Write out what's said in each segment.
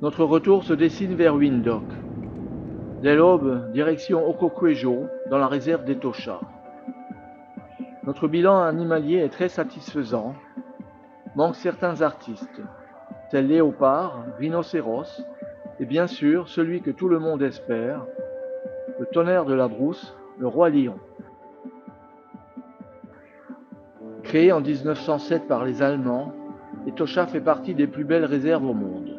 Notre retour se dessine vers Windhoek. Dès l'aube, direction Okokuejo, dans la réserve d'Etosha. Notre bilan animalier est très satisfaisant. Manquent certains artistes, tels léopards, rhinocéros, et bien sûr celui que tout le monde espère, le tonnerre de la brousse, le roi lion. Créé en 1907 par les Allemands, Etosha fait partie des plus belles réserves au monde.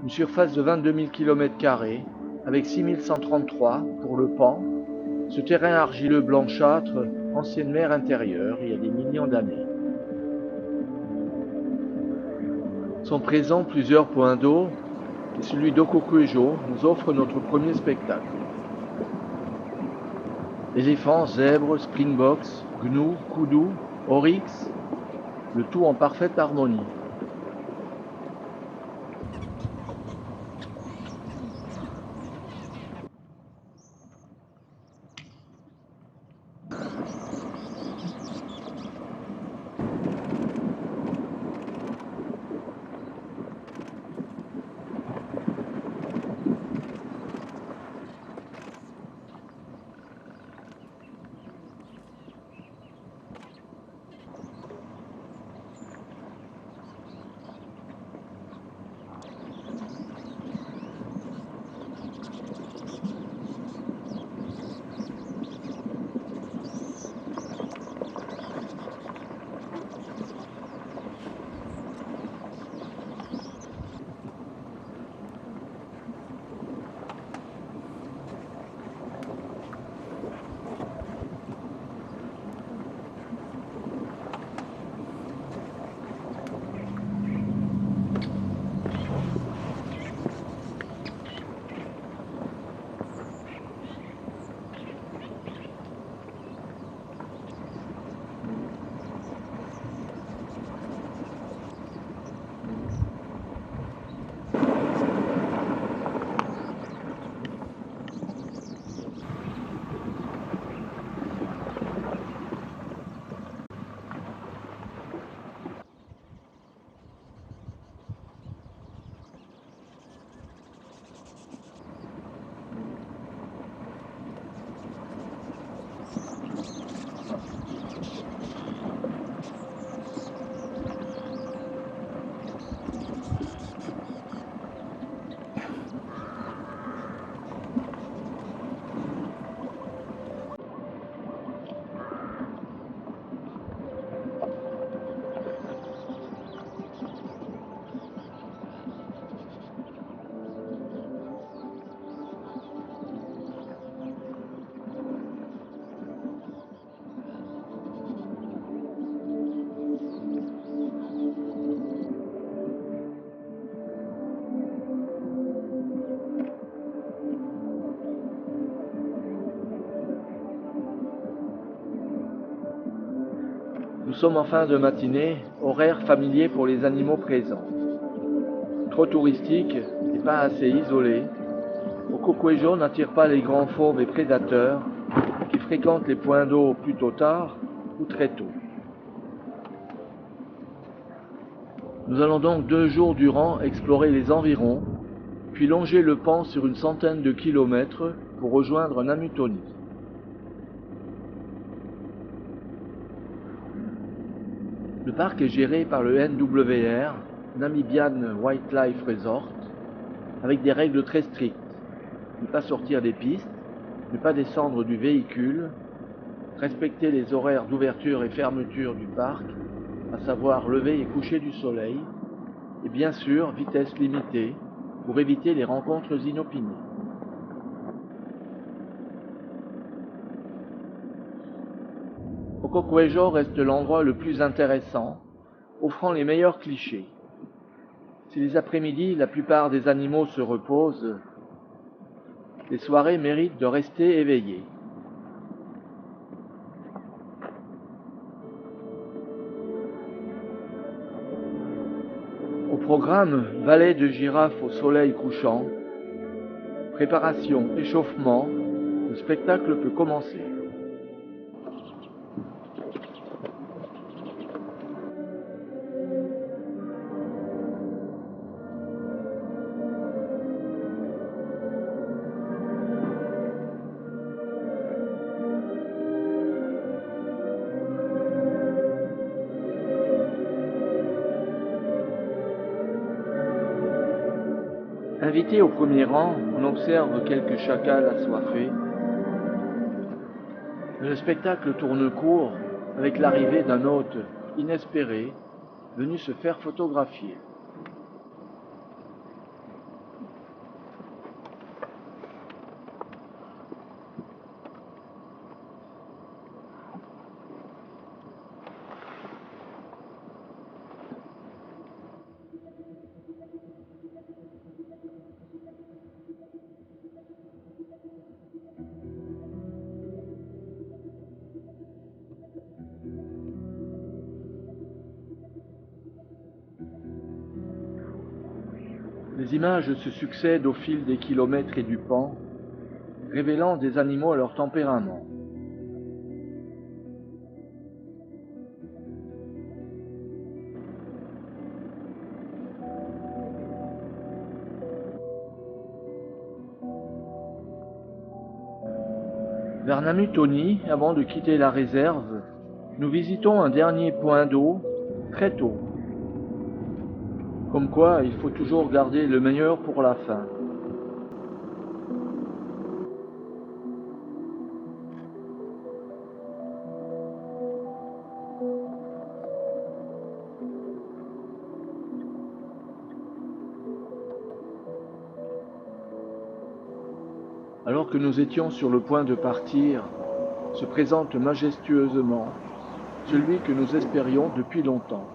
Une surface de 22 000 km², avec 6 133 pour le Pan, ce terrain argileux blanchâtre, ancienne mer intérieure, il y a des millions d'années. Sont présents plusieurs points d'eau, et celui d'Okokuejo nous offre notre premier spectacle. Éléphants, zèbres, springboks, gnous, koudous, oryx, le tout en parfaite harmonie. Nous sommes en fin de matinée, horaire familier pour les animaux présents. Trop touristique et pas assez isolé, Okokuejo n'attire pas les grands fauves et prédateurs qui fréquentent les points d'eau plutôt tard ou très tôt. Nous allons donc 2 jours durant explorer les environs, puis longer le Pan sur une centaine de kilomètres pour rejoindre Namutoni. Le parc est géré par le NWR, Namibian Wildlife Resort, avec des règles très strictes. Ne pas sortir des pistes, ne pas descendre du véhicule, respecter les horaires d'ouverture et fermeture du parc, à savoir lever et coucher du soleil, et bien sûr vitesse limitée pour éviter les rencontres inopinées. Okokuejo reste l'endroit le plus intéressant, offrant les meilleurs clichés. Si les après-midi, la plupart des animaux se reposent, les soirées méritent de rester éveillées. Au programme, ballet de girafes au soleil couchant, préparation, échauffement, le spectacle peut commencer. Invité au premier rang, on observe quelques chacals assoiffés. Mais le spectacle tourne court avec l'arrivée d'un hôte inespéré venu se faire photographier. Les images se succèdent au fil des kilomètres et du pan, révélant des animaux à leur tempérament. Vers Namutoni, avant de quitter la réserve, nous visitons un dernier point d'eau très tôt. Comme quoi, il faut toujours garder le meilleur pour la fin. Alors que nous étions sur le point de partir, se présente majestueusement celui que nous espérions depuis longtemps.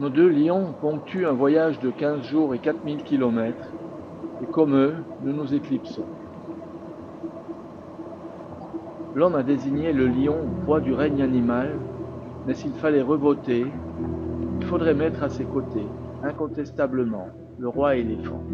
Nos 2 lions ponctuent un voyage de 15 jours et 4000 km, et comme eux, nous nous éclipsons. L'homme a désigné le lion roi du règne animal, mais s'il fallait revoter, il faudrait mettre à ses côtés, incontestablement, le roi éléphant.